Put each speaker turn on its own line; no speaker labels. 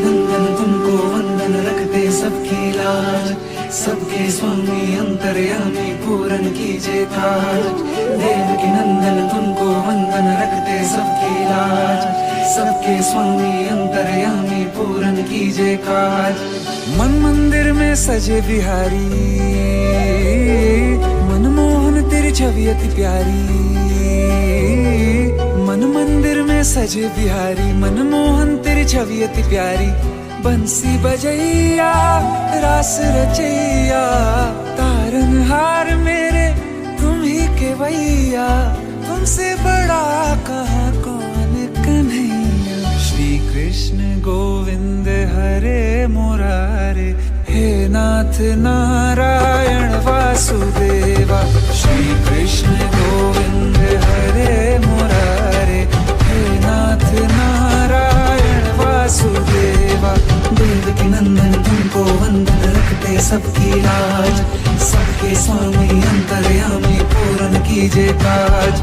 नंदन तुमको वंदन रखते सबकी लाज, सबके स्वामी अंतर्यामी पूरन कीजिए काज। देवकी नंदन तुमको वंदन रखते सबकी लाज, सबके स्वामी अंतर्यामी पूरन कीजिए काज। मन मंदिर में सजे बिहारी, मनमोहन तेरी छवि अति प्यारी। मन मंदिर में सजे बिहारी, मनमोहन तेरी छवि अति प्यारी। बंसी बजैया रास रचैया, तारनहार मेरे तुम ही केवैया। तुमसे बड़ा कहाँ कौन कन्हैया। श्री कृष्ण गोविंद हरे मुरारे, हे नाथ नारायण वासुदेवा। श्री कृष्ण गोविंद हरे मुरारे, हे नाथ नारायण वासुदेवा। देवकी नंदन तुमको वंदन रखते सबकी लाज, सबके स्वामी अंतर्यामी पूरन कीजिए काज।